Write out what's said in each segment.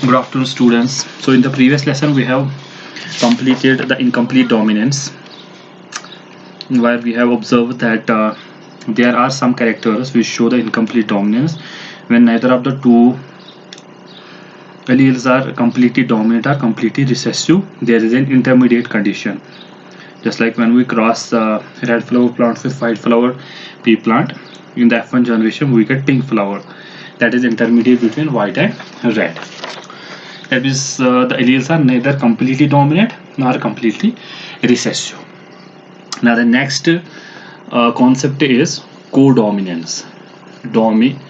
Good afternoon, students. So in the previous lesson, we have completed the incomplete dominance, where we have observed that there are some characters which show the incomplete dominance when neither of the two alleles are completely dominant or completely recessive. There is an intermediate condition. Just like when we cross red flower plants with white flower pea plant, in the F1 generation, we get pink flower. That is intermediate between white and red. That is, the alleles are neither completely dominant nor completely recessive. Now the next concept is codominance. Dominance.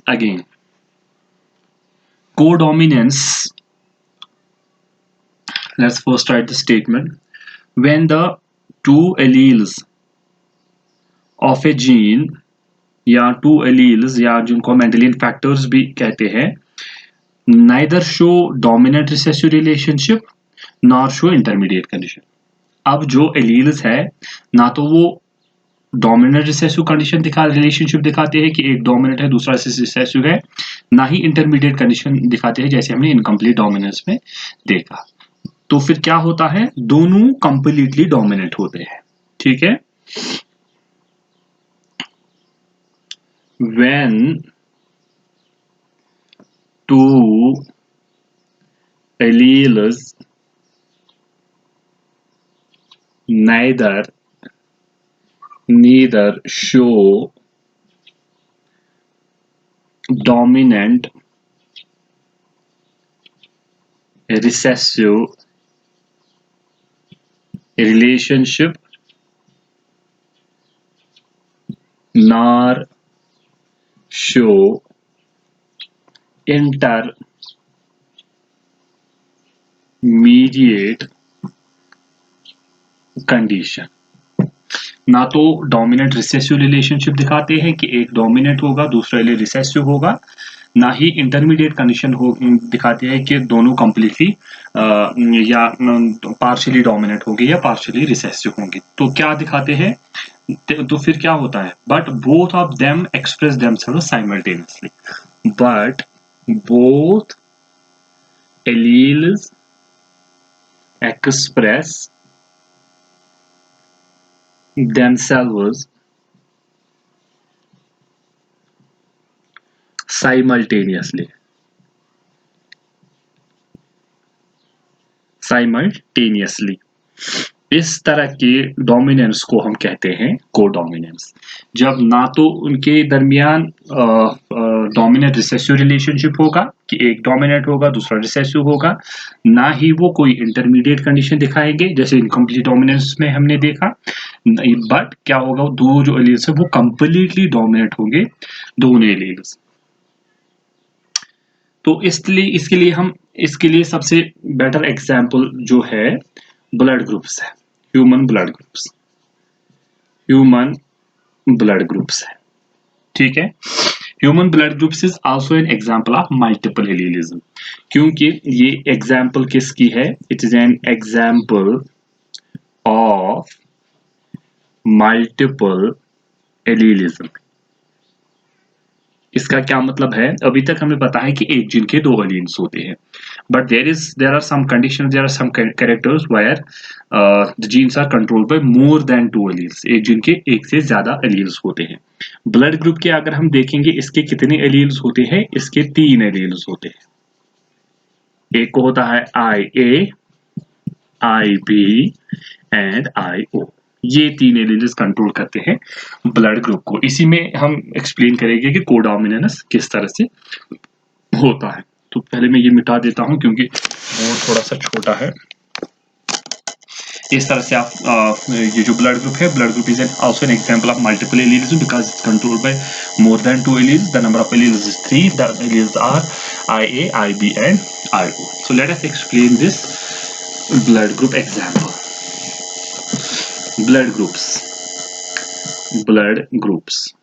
Again, codominance. Let's first write the statement. When the two alleles of a gene या to alleles या जिनको Mendelian factors भी कहते हैं neither show dominant recessive relationship nor show intermediate condition. अब जो alleles है ना तो वो डोमिनेंट रिसेसिव कंडीशन रिलेशनशिप दिखाते हैं कि एक डोमिनेंट है दूसरा रिसेसिव है, ना ही इंटरमीडिएट कंडीशन दिखाते हैं जैसे हमने इनकम्प्लीट डोमिनेंस में देखा. तो फिर क्या होता है, दोनों कंप्लीटली डोमिनेंट होते हैं. ठीक है. When two alleles neither show dominant recessive relationship nor show intermediate condition. ना तो डोमिनेंट रिसेसिव रिलेशनशिप दिखाते हैं कि एक डोमिनेंट होगा दूसरा रिसेसिव होगा, ना ही इंटरमीडिएट कंडीशन हो दिखाते हैं कि दोनों कंप्लीटली या पार्शियली डोमिनेंट होंगे या पार्शियली रिसेसिव होंगे. तो क्या दिखाते हैं, तो फिर क्या होता है, but both of them express themselves simultaneously. But both alleles express themselves simultaneously. इस तरह के डोमिनेंस को हम कहते हैं कोडोमिनेंस. जब ना तो उनके दरमियान डोमिनेंट रिसेसिव रिलेशनशिप होगा कि एक डोमिनेंट होगा दूसरा रिसेसिव होगा, ना ही वो कोई इंटरमीडिएट कंडीशन दिखाएंगे जैसे इनकम्प्लीट डोमिनेंस में हमने देखा, बट क्या होगा, दो जो एलील्स है वो कंप्लीटली डोमिनेंट होंगे दोनों एलील्स. तो इसके लिए सबसे बेटर एग्जांपल जो है ब्लड ग्रुप्स है, ह्यूमन ब्लड ग्रुप्स है. ठीक है. Human blood groups is also an example of multiple एलीलिज्म. क्योंकि ये एग्जांपल किसकी है, it is an example of multiple एलीलिज्म. इसका क्या मतलब है, अभी तक हमें पता है कि एक जीन के दो एलील्स होते हैं, but there are some conditions, there are some characters where the genes are controlled by more than two alleles. एक जीन के एक से ज्यादा एलील्स होते हैं. ब्लड ग्रुप के अगर हम देखेंगे इसके कितने एलील्स होते हैं, इसके 3 एलील्स होते हैं. एक को होता है IA, IB एंड IO. ये 3 एलील्स कंट्रोल करते हैं ब्लड ग्रुप को. इसी में हम एक्सप्लेन करेंगे कि कोडोमिनेंस किस तरह से होता है. तो पहले मैं ये मिटा देता हूं क्योंकि वो थोड़ा सा छोटा है. इस तरह से आप ये जो ब्लड ग्रुप है, blood group is also an example of multiple alleles because it's controlled by more than 2 alleles. The number of alleles is 3. The alleles are IA, IB and IO. So let us explain this blood group example. Blood groups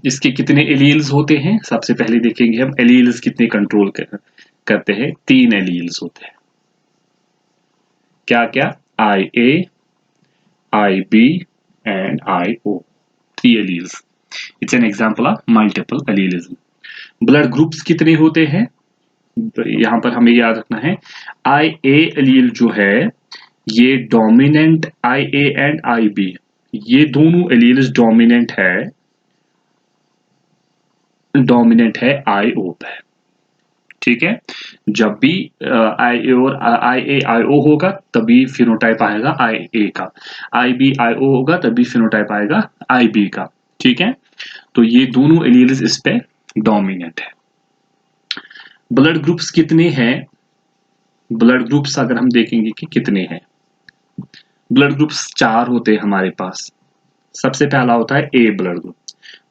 इसके कितने alleles होते हैं, सबसे पहले देखेंगे हम alleles कितने control करते हैं. 3 एलील्स होते हैं. क्या क्या, IA, IB and IO. 3 alleles. It's an example of multiple एलीलिज्म। Blood groups कितने होते हैं? यहाँ पर हमें याद रखना है IA एलील जो है ये डोमिनेंट IA एंड IB, ये दोनों एलील्स डोमिनेंट है IO पे। ठीक है, जब भी IA और IA-IO होगा तभी फिनोटाइप आएगा IA का, IB-IO होगा तभी फिनोटाइप आएगा IB का। ठीक है, तो ये दोनों एलील्स इस पे डोमिनेंट है। ब्लड ग्रुप्स कितने हैं? ब्लड ग्रुप्स अगर हम देखेंगे कि कितने हैं, ब्लड ग्रुप्स 4 होते हैं हमारे पास। सबसे पहला होता है A ब्लड ग्रुप,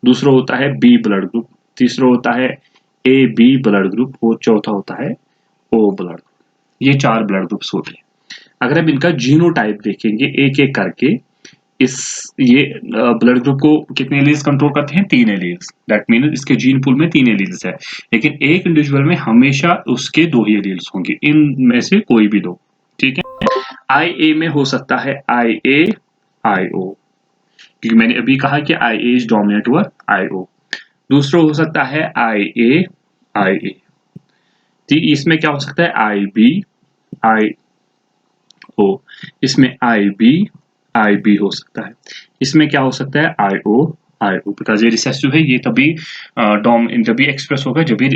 दूसरा होता है B ब्लड ग्रुप, तीसरा होता है AB ब्लड ग्रुप और चौथा होता है O ब्लड ग्रुप। ये 4 ब्लड ग्रुप्स होते हैं। अगर हम इनका जीनोटाइप देखेंगे एक एक करके, ये ब्लड ग्रुप को कितने एलील्स कंट्रोल करते हैं? 3 एलील्स। दैट मीन इसके जीन पूल में 3 एलील्स है, लेकिन एक इंडिविजुअल में हमेशा उसके 2 ही एलील्स होंगे, इनमें से कोई भी 2। ठीक है, IA में हो सकता है IA-IO, क्योंकि मैंने अभी कहा कि IA is dominant over IO। दूसरा हो सकता है IA-IA, इसमें क्या हो सकता है? IB-IO, इसमें IB-IB हो सकता है, इसमें क्या हो सकता है? IO-IO, बिकॉज ये रिसेसिव है, ये तभी जब एक्सप्रेस होगा जब ये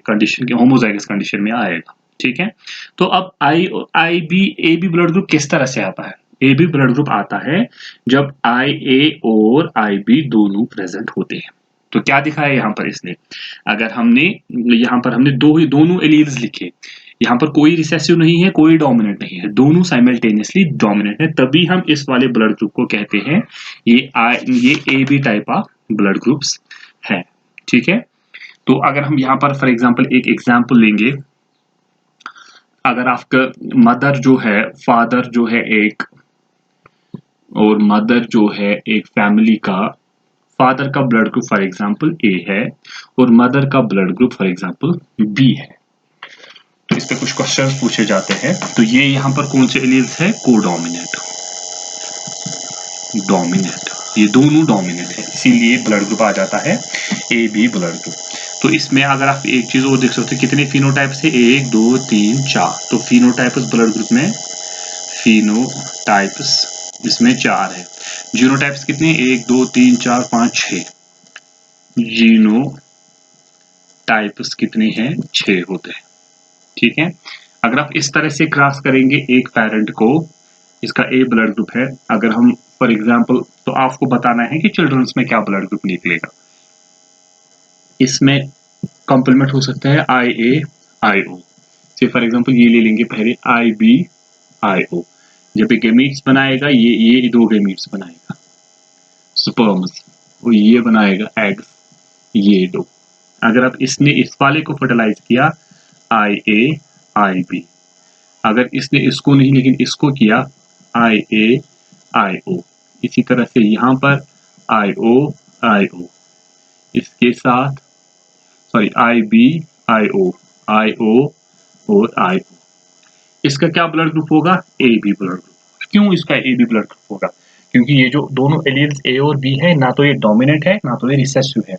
कंडीशन के होमोजाइगस कंडीशन में आएगा। ठीक है, तो अब AB ब्लड ग्रुप किस तरह से आता है? AB ब्लड ग्रुप आता है जब IA और IB दोनों प्रेजेंट होते हैं। तो क्या दिखाया यहाँ पर इसने? अगर यहाँ पर हमने दोनों एलील्स लिखे, यहाँ पर कोई रिसेसिव नहीं है, कोई डोमिनेंट नहीं है, दोनों साइमल्टेनियसली डोमिनेंट है, तभी हम इस वाले ब्लड ग्रुप को कहते हैं ये AB type of blood groups है। ठीक है, तो अगर हम यहाँ पर फॉर एग्जांपल एक एग्जांपल लेंगे, अगर आपका मदर जो है, फादर जो है एक, और मदर जो है एक फैमिली का, फादर का blood group for example A है और मदर का blood group for example B है, तो इस पे कुछ क्वेश्चंस पूछे जाते हैं। तो ये यहाँ पर कौन से एलील्स है? कोडोमिनेंट, डोमिनेंट, ये दोनों डोमिनेंट है, इसीलिए ब्लड ग्रुप आ जाता है AB ब्लड ग्रुप। तो इसमें अगर आप एक चीज और देख सकते हो, कितने फिनोटाइप्स है? 1 2 3 4। तो फिनोटाइप्स ब्लड ग्रुप में फिनोटाइप्स इसमें 4 है। जीनोटाइप्स कितने? 1 2 3 4 5 6। जीनोटाइप्स कितने हैं? 6 होते हैं। ठीक है, अगर आप इस तरह से क्रॉस करेंगे एक पेरेंट को, इसका A ब्लड ग्रुप है, अगर हम फॉर एग्जांपल, तो आपको बताना है कि चिल्ड्रंस में क्या ब्लड ग्रुप निकलेगा। इसमें कॉम्प्लीमेंट हो सकता है IA-IO से, फॉर एग्जांपल ये ले लेंगे पहले IB-IO, जब ये गेमीट्स बनाएगा, ये 2 गेमीट्स बनाएगा स्पर्म्स, और ये बनाएगा एग्स, ये 2। अगर आप इसने इस वाले को फर्टिलाइज किया IA-IB, अगर इसने इसको नहीं लेकिन इसको किया IA-IO, इसी तरह से यहाँ पर IO-IO, इसके साथ सॉरी IB-IO, IO और IO, इसका क्या ब्लड ग्रुप होगा? AB blood group. क्यों इसका AB ब्लड ग्रुप होगा? क्योंकि ये जो दोनों एलील्स A और B है, ना तो ये डोमिनेंट है ना तो ये रिसेसिव है,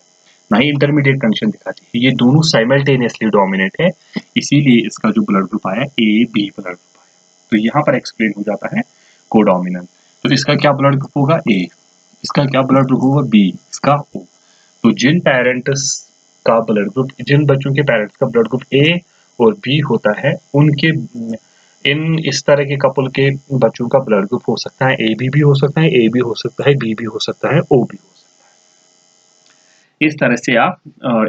ना ही इंटरमीडिएट कंडीशन दिखाती है, ये दोनों साइमल्टेनियसली डोमिनेंट है, इसीलिए इसका जो ब्लड ग्रुप आया AB ब्लड ग्रुप आया। तो यहाँ पर एक्सप्लेन हो जाता है कोडोमिनेंट। तो इसका क्या ब्लड ग्रुप होगा? A, इसका क्या ब्लड ग्रुप होगा? B, इसका O। तो जिन पेरेंट्स का ब्लड ग्रुप, जिन बच्चों के पेरेंट्स का ब्लड ग्रुप A और B होता है, उनके इस तरह के कपल के बच्चों का ब्लड ग्रुप हो सकता है AB भी हो सकता है, A भी हो सकता है, B भी हो सकता है, O भी हो सकता है। इस तरह से आप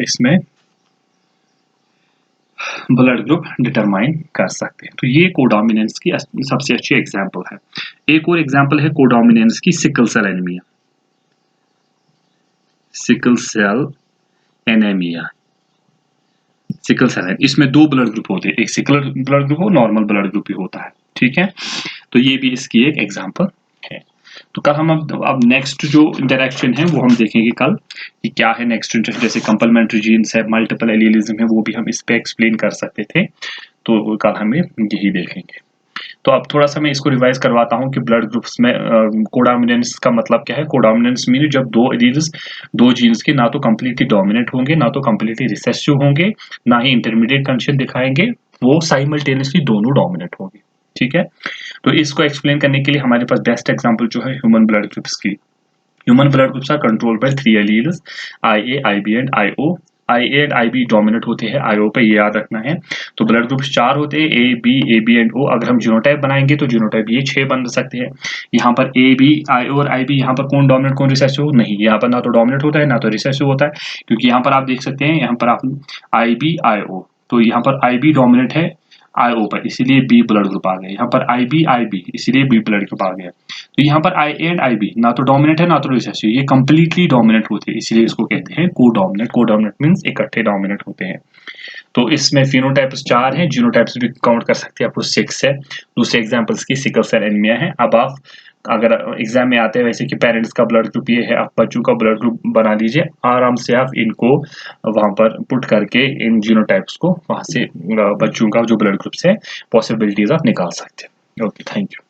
इसमें ब्लड ग्रुप डिटरमाइन कर सकते हैं। तो ये कोडोमिनेंस की सबसे अच्छी एग्जांपल है। एक और एग्जांपल है कोडोमिनेंस की sickle cell anaemia. Sickle cell anaemia, sickle cell, इसमें 2 ब्लड ग्रुप होते हैं, एक सिकल ब्लड ग्रुप और नॉर्मल ब्लड ग्रुप भी होता है। ठीक है, तो ये भी इसकी एक एग्जांपल है। तो कल हम अब नेक्स्ट जो इंटरेक्शन है वो हम देखेंगे कल कि क्या है नेक्स्ट इंटरेक्शन, जैसे कंप्लीमेंट्री जीन्स है, मल्टीपल एलीलिज्म है, वो भी हम इस पे एक्सप्लेन कर सकते थे, तो कल हमें यही देखेंगे। तो अब थोड़ा सा मैं इसको रिवाइज करवाता हूँ कि ब्लड ग्रुप्स में कोडोमिनेंस का मतलब क्या है। कोडोमिनेंस मीन जब दो एलील्स दो जीन्स के ना तो कंप्लीटली डोमिनेंट होंगे, ना तो कंप्लीटली रिसेसिव होंगे, ना ही इंटरमीडिएट कंडीशन दिखाएंगे, वो साइमल्टेनियसली दोनों डोमिनेंट होंगे। ठीक है, तो इसको एक्सप्लेन करने के लिए हमारे पास बेस्ट एग्जांपल जो है ह्यूमन ब्लड ग्रुप्स की। Human blood groups are controlled by 3 alleles IA, IB and IO। IA and IB dominant होते हैं IO पे, ये याद रखना है। तो ब्लड ग्रुप्स 4 होते हैं, AB, AB एंड O। अगर हम जीनोटाइप बनाएंगे तो जीनोटाइप ये 6 बन सकते हैं। यहाँ पर AB, IO और IB, यहाँ पर कौन डोमिनेंट कौन रिसेसिव? नहीं, यहाँ पर ना तो डोमिनेंट होता है ना तो रिसेसिव होता है, क्योंकि यहाँ पर आप देख सकते हैं, यहाँ पर आप IB, IO, तो यहाँ पर IB डोमिनेंट है IO पर, इसीलिए B ब्लड ग्रुप आ गया। यहाँ पर IB, IB, इसीलिए B ब्लड ग्रुप आ गया। तो यहाँ पर IA एंड IB ना तो डोमिनेंट है ना तो रिसेसिव, ये कंप्लीटली डोमिनेंट होते हैं, इसलिए इसको कहते हैं कोडोमिनेंट। कोडोमिनेंट मींस इकट्ठे डोमिनेंट होते हैं। तो इसमें फिनोटाइप्स 4 हैं, जीनोटाइप्स भी काउंट कर सकते हैं, आपको 6 है। दूसरे एग्जांपल्स की सिकल सेल एनीमिया है। अब आप अगर एग्जाम में आते हैं वैसे कि पेरेंट्स का ब्लड ग्रुप ये है, आप बच्चों का ब्लड ग्रुप बना लीजिए, आराम से आप इनको वहां पर पुट करके इन जीनोटाइप्स को वहां से बच्चों का जो ब्लड ग्रुप्स है पॉसिबिलिटीज आप निकाल सकते हैं। Okay, thank you.